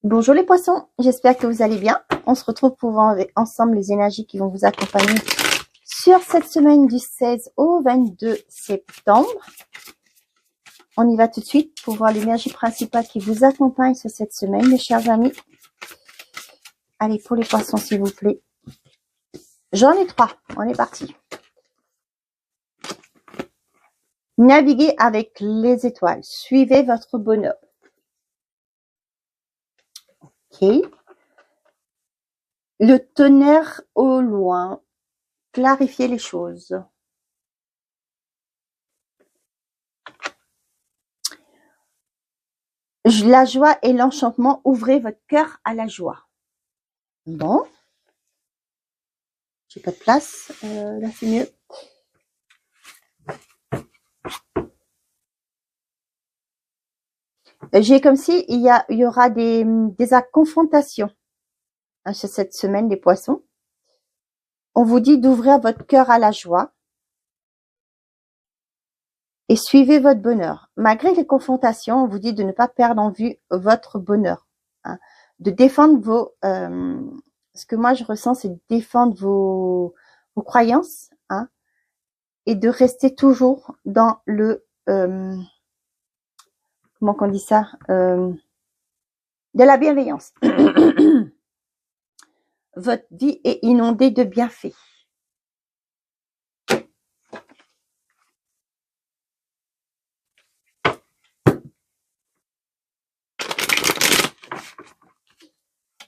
Bonjour les poissons, j'espère que vous allez bien. On se retrouve pour voir ensemble les énergies qui vont vous accompagner sur cette semaine du 16 au 22 septembre. On y va tout de suite pour voir l'énergie principale qui vous accompagne sur cette semaine, mes chers amis. Allez, pour les poissons, s'il vous plaît. J'en ai 3, on est parti. Naviguez avec les étoiles, suivez votre bonheur. Ok. Le tonnerre au loin, clarifiez les choses. La joie et l'enchantement, ouvrez votre cœur à la joie. Bon. J'ai pas de place, là c'est mieux. J'ai comme si il y aura des confrontations hein, sur cette semaine des poissons. On vous dit d'ouvrir votre cœur à la joie et suivez votre bonheur. Malgré les confrontations, on vous dit de ne pas perdre en vue votre bonheur, hein, de défendre vos... ce que moi je ressens, c'est de défendre vos croyances, hein, et de rester toujours dans le... comment qu'on dit ça, de la bienveillance. Votre vie est inondée de bienfaits.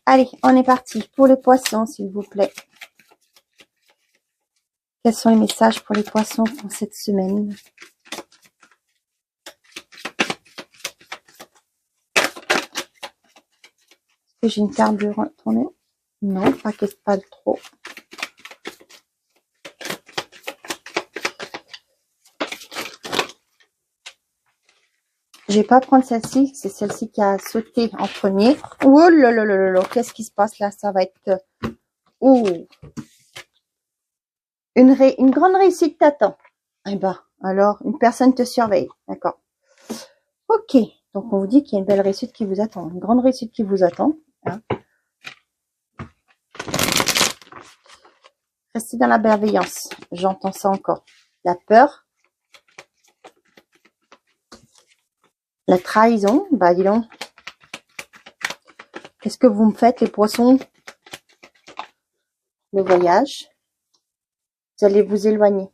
Allez, on est parti pour les poissons, s'il vous plaît. Quels sont les messages pour les poissons pour cette semaine? Est-ce que j'ai une carte de retourner? Non, pas trop. Je vais pas prendre celle-ci, c'est celle-ci qui a sauté en premier. Oh là là là là, qu'est-ce qui se passe là? Ça va être... Oh, une grande réussite t'attend. Eh ben, alors, une personne te surveille. D'accord. Ok, donc on vous dit qu'il y a une belle réussite qui vous attend. Une grande réussite qui vous attend. Hein. Restez dans la bienveillance. J'entends ça encore. La peur. La trahison. Bah, dis donc. Qu'est-ce que vous me faites, les poissons? Le voyage. Vous allez vous éloigner.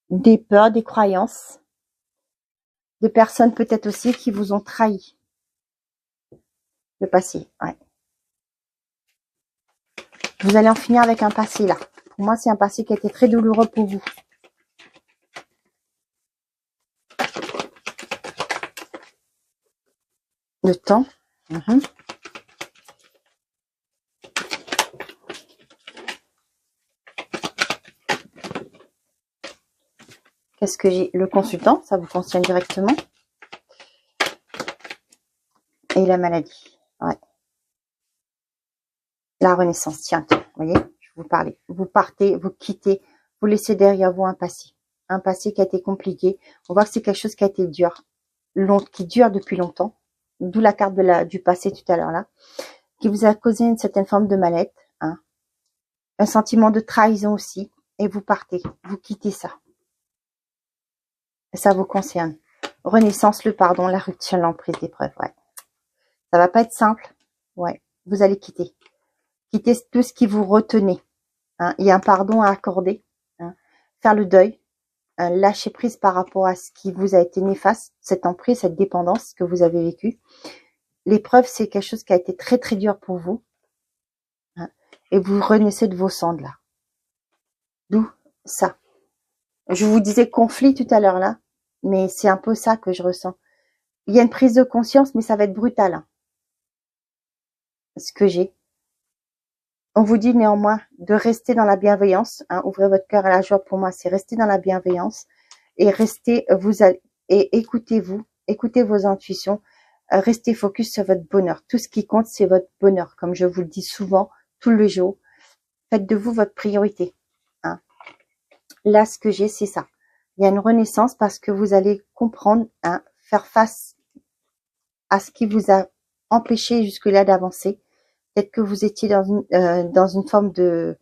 Des peurs, des croyances. Des personnes peut-être aussi qui vous ont trahi. Le passé, ouais. Vous allez en finir avec un passé, là. Pour moi, c'est un passé qui a été très douloureux pour vous. Le temps. Qu'est-ce que j'ai? Le consultant, ça vous concerne directement. Et la maladie, ouais. La renaissance, tiens, vous voyez, je vous parlais. Vous partez, vous quittez, vous laissez derrière vous un passé. Un passé qui a été compliqué. On voit que c'est quelque chose qui a été dur, qui dure depuis longtemps. D'où la carte du passé tout à l'heure là. Qui vous a causé une certaine forme de mal-être. Hein. Un sentiment de trahison aussi. Et vous partez, vous quittez ça. Et ça vous concerne. Renaissance, le pardon, la rupture, l'emprise d'épreuve, ouais. Ça va pas être simple. Ouais, vous allez quitter. Quitter tout ce qui vous retenait. Hein. Il y a un pardon à accorder. Hein. Faire le deuil. Lâcher prise par rapport à ce qui vous a été néfaste. Cette emprise, cette dépendance que vous avez vécue. L'épreuve, c'est quelque chose qui a été très très dur pour vous. Hein. Et vous renaissez de vos cendres là. D'où ça. Je vous disais conflit tout à l'heure là. Mais c'est un peu ça que je ressens. Il y a une prise de conscience, mais ça va être brutal. Hein. Ce que j'ai. On vous dit néanmoins de rester dans la bienveillance. Hein, ouvrez votre cœur à la joie. Pour moi, c'est rester dans la bienveillance et rester et écoutez-vous, écoutez vos intuitions, restez focus sur votre bonheur. Tout ce qui compte, c'est votre bonheur. Comme je vous le dis souvent, tous les jours, faites de vous votre priorité. Hein. Là, ce que j'ai, c'est ça. Il y a une renaissance parce que vous allez comprendre, hein, faire face à ce qui vous a empêché jusque-là d'avancer. Peut-être que vous étiez dans une forme de...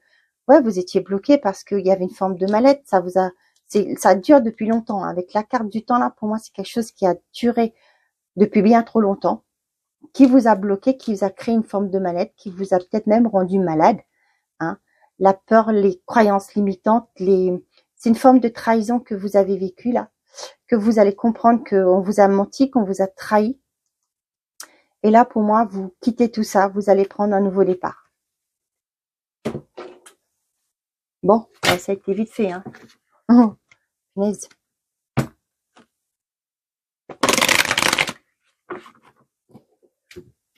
Ouais, vous étiez bloqué parce qu'il y avait une forme de mal-être. Ça dure depuis longtemps. Avec la carte du temps, là, pour moi, c'est quelque chose qui a duré depuis bien trop longtemps, qui vous a bloqué, qui vous a créé une forme de mal-être, qui vous a peut-être même rendu malade. Hein. La peur, les croyances limitantes, c'est une forme de trahison que vous avez vécue là, que vous allez comprendre qu'on vous a menti, qu'on vous a trahi. Et là, pour moi, vous quittez tout ça, vous allez prendre un nouveau départ. Bon, ça a été vite fait, hein. Oh, punaise.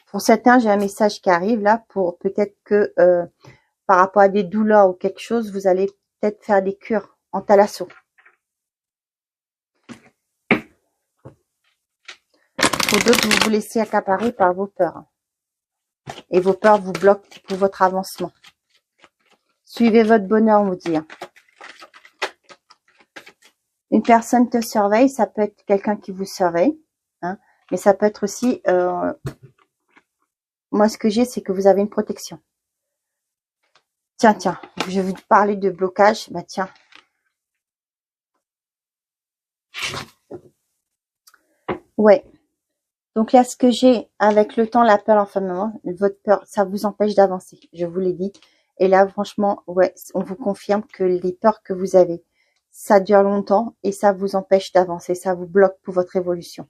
Pour certains, j'ai un message qui arrive là pour peut-être que par rapport à des douleurs ou quelque chose, vous allez peut-être faire des cures en thalasso. Pour d'autres, vous vous laissez accaparer par vos peurs. Et vos peurs vous bloquent pour votre avancement. Suivez votre bonheur, on vous dit. Une personne te surveille, ça peut être quelqu'un qui vous surveille, hein, mais ça peut être aussi... moi, ce que j'ai, c'est que vous avez une protection. Tiens, je vais vous parler de blocage. Bah tiens. Ouais. Donc là, ce que j'ai avec le temps, la peur, l'enfermement, votre peur, ça vous empêche d'avancer. Je vous l'ai dit. Et là, franchement, ouais, on vous confirme que les peurs que vous avez, ça dure longtemps et ça vous empêche d'avancer. Ça vous bloque pour votre évolution.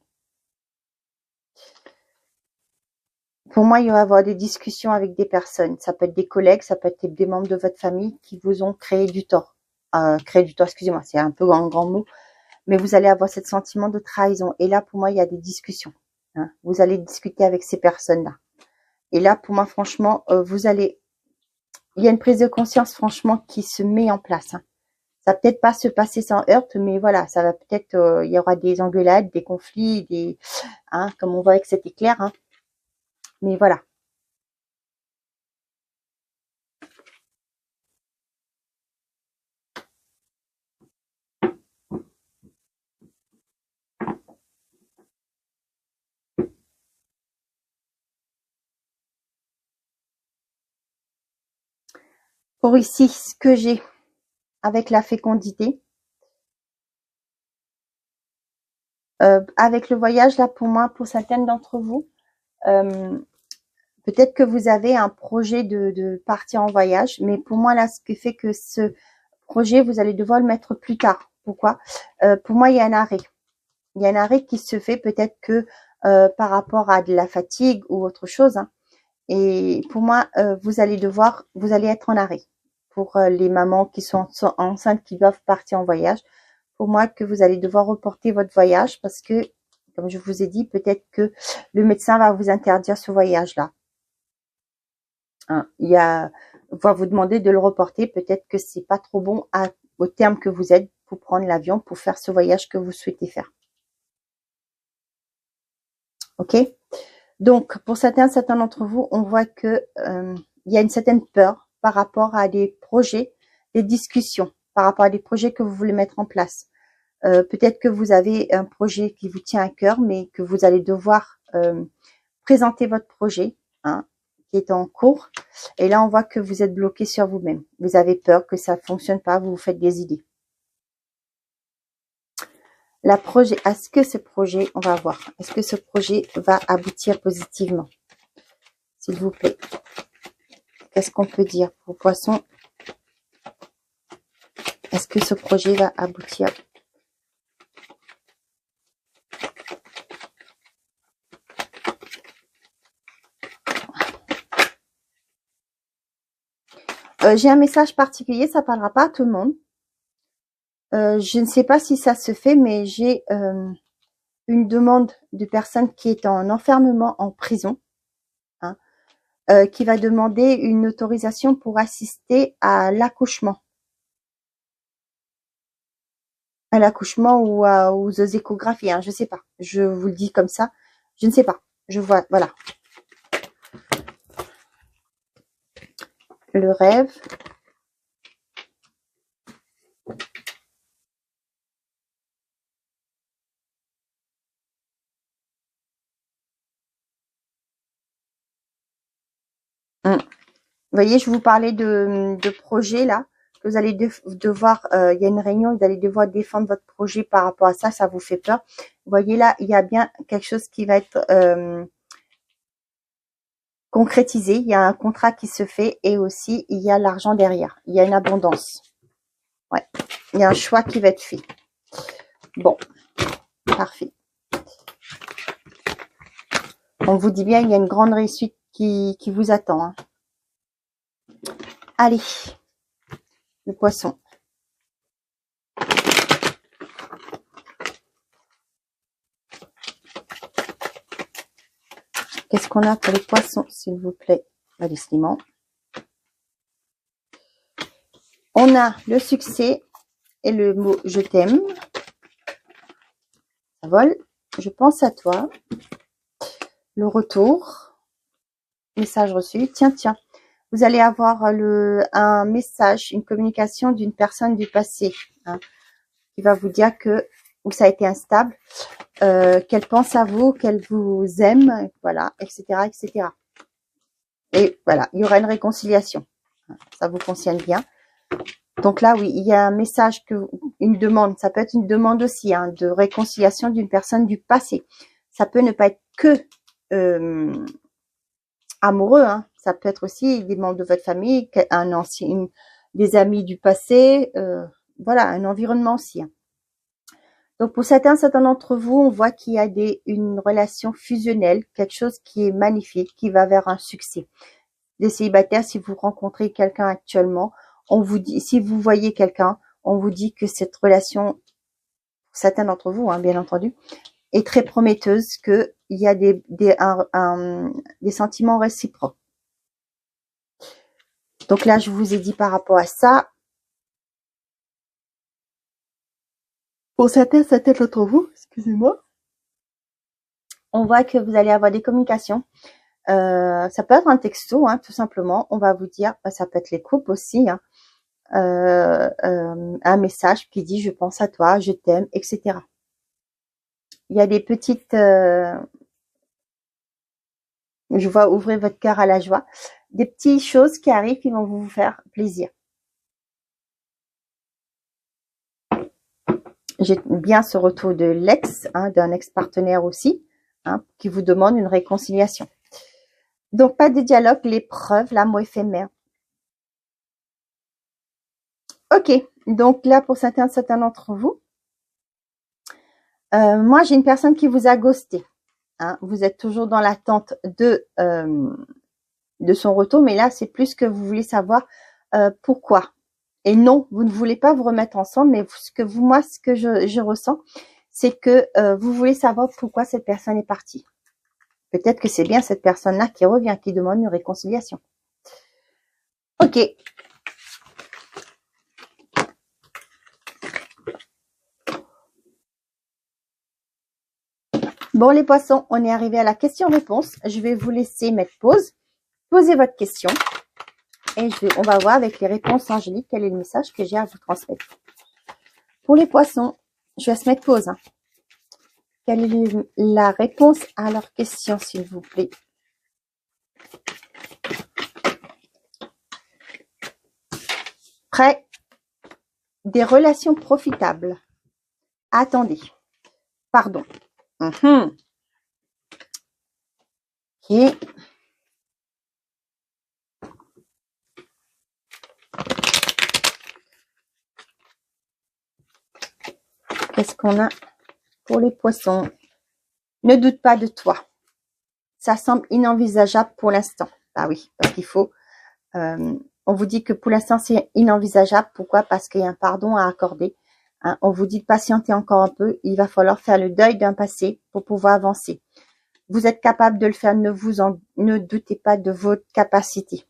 Pour moi, il va y avoir des discussions avec des personnes. Ça peut être des collègues, ça peut être des membres de votre famille qui vous ont créé du tort. Créé du tort, excusez-moi, c'est un peu un grand mot. Mais vous allez avoir ce sentiment de trahison. Et là, pour moi, il y a des discussions. Hein. Vous allez discuter avec ces personnes-là. Et là, pour moi, franchement, il y a une prise de conscience, franchement, qui se met en place. Hein. Ça va peut-être pas se passer sans heurte, mais voilà, ça va peut-être, il y aura des engueulades, des conflits, comme on voit avec cet éclair. Hein. Mais voilà. Pour ici, ce que j'ai avec la fécondité, avec le voyage, là, pour moi, pour certaines d'entre vous, peut-être que vous avez un projet de partir en voyage, mais pour moi, là, ce qui fait que ce projet, vous allez devoir le mettre plus tard. Pourquoi? Pour moi, il y a un arrêt. Il y a un arrêt qui se fait peut-être que par rapport à de la fatigue ou autre chose. Hein. Et pour moi, vous allez être en arrêt. Pour les mamans qui sont enceintes, qui doivent partir en voyage, pour moi que vous allez devoir reporter votre voyage parce que, comme je vous ai dit, peut-être que le médecin va vous interdire ce voyage-là. Hein, va vous demander de le reporter. Peut-être que c'est pas trop bon au terme que vous êtes pour prendre l'avion pour faire ce voyage que vous souhaitez faire. Ok? Donc, pour certains d'entre vous, on voit que il y a une certaine peur par rapport à des projets, des discussions, par rapport à des projets que vous voulez mettre en place. Peut-être que vous avez un projet qui vous tient à cœur, mais que vous allez devoir présenter votre projet, hein, qui est en cours. Et là, on voit que vous êtes bloqué sur vous-même. Vous avez peur que ça ne fonctionne pas, vous vous faites des idées. Est-ce que ce projet, on va voir, est-ce que ce projet va aboutir positivement? S'il vous plaît. Qu'est-ce qu'on peut dire pour Poisson? Est-ce que ce projet va aboutir? J'ai un message particulier, ça parlera pas à tout le monde. Je ne sais pas si ça se fait, mais j'ai une demande de personne qui est en enfermement en prison, hein, qui va demander une autorisation pour assister à l'accouchement. À l'accouchement ou aux échographies, hein, je sais pas. Je vous le dis comme ça, je ne sais pas. Je vois, voilà. Le rêve. Vous voyez, je vous parlais de projets là, que vous allez devoir, il y a une réunion, vous allez devoir défendre votre projet par rapport à ça, ça vous fait peur. Vous voyez là, il y a bien quelque chose qui va être concrétisé, il y a un contrat qui se fait et aussi il y a l'argent derrière, il y a une abondance. Ouais, il y a un choix qui va être fait. Bon, parfait. On vous dit bien, il y a une grande réussite qui vous attend. Hein. Allez, le poisson. Qu'est-ce qu'on a pour les poissons, s'il vous plaît? Allez, Slimon. On a le succès et le mot « je t'aime ». Ça vole. Je pense à toi. Le retour. Message reçu. Tiens, tiens. Vous allez avoir un message, une communication d'une personne du passé hein, qui va vous dire que ça a été instable, qu'elle pense à vous, qu'elle vous aime, voilà, etc., etc. Et voilà, il y aura une réconciliation. Ça vous concerne bien. Donc là, oui, il y a un message, une demande. Ça peut être une demande aussi hein, de réconciliation d'une personne du passé. Ça peut ne pas être que amoureux. Hein. Ça peut être aussi des membres de votre famille, des amis du passé. Voilà, un environnement aussi. Hein. Donc pour certains d'entre vous, on voit qu'il y a une relation fusionnelle, quelque chose qui est magnifique, qui va vers un succès. Les célibataires, si vous rencontrez quelqu'un actuellement, on vous dit, si vous voyez quelqu'un, on vous dit que cette relation, certains d'entre vous, hein, bien entendu, est très prometteuse, qu'il y a des sentiments réciproques. Donc là, je vous ai dit par rapport à ça. Pour certains d'entre vous, excusez-moi, on voit que vous allez avoir des communications. Ça peut être un texto, hein, tout simplement. On va vous dire, ça peut être les couples aussi, hein, un message qui dit je pense à toi, je t'aime, etc. Il y a des petites, je vois ouvrir votre cœur à la joie, des petites choses qui arrivent qui vont vous faire plaisir. J'ai bien ce retour de l'ex, hein, d'un ex-partenaire aussi, hein, qui vous demande une réconciliation. Donc, pas de dialogue, l'épreuve, l'amour éphémère. Ok, donc là, pour certains d'entre vous, moi, j'ai une personne qui vous a ghosté. Hein, vous êtes toujours dans l'attente de son retour, mais là, c'est plus que vous voulez savoir pourquoi. Et non, vous ne voulez pas vous remettre ensemble, mais ce que je ressens, c'est que vous voulez savoir pourquoi cette personne est partie. Peut-être que c'est bien cette personne-là qui revient, qui demande une réconciliation. Ok. Bon, les poissons, on est arrivé à la question-réponse. Je vais vous laisser mettre pause. Posez votre question. Et on va voir avec les réponses angéliques quel est le message que j'ai à vous transmettre. Pour les poissons, je vais se mettre pause. Hein. Quelle est la réponse à leur question, s'il vous plaît? Prêt? Des relations profitables. Attendez. Pardon. Ok. Qu'est-ce qu'on a pour les poissons? Ne doute pas de toi. Ça semble inenvisageable pour l'instant. Ah oui, parce qu'il faut... on vous dit que pour l'instant, c'est inenvisageable. Pourquoi? Parce qu'il y a un pardon à accorder. Hein, on vous dit de patienter encore un peu. Il va falloir faire le deuil d'un passé pour pouvoir avancer. Vous êtes capable de le faire. Ne doutez pas de votre capacité.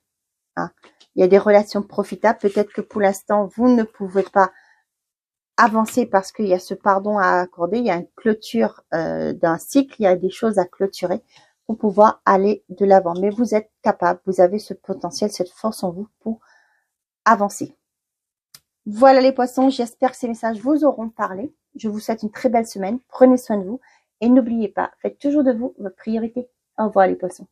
Hein. Il y a des relations profitables. Peut-être que pour l'instant, vous ne pouvez pas avancer parce qu'il y a ce pardon à accorder. Il y a une clôture d'un cycle. Il y a des choses à clôturer pour pouvoir aller de l'avant. Mais vous êtes capable. Vous avez ce potentiel, cette force en vous pour avancer. Voilà les poissons, j'espère que ces messages vous auront parlé. Je vous souhaite une très belle semaine. Prenez soin de vous et n'oubliez pas, faites toujours de vous votre priorité. Au revoir les poissons.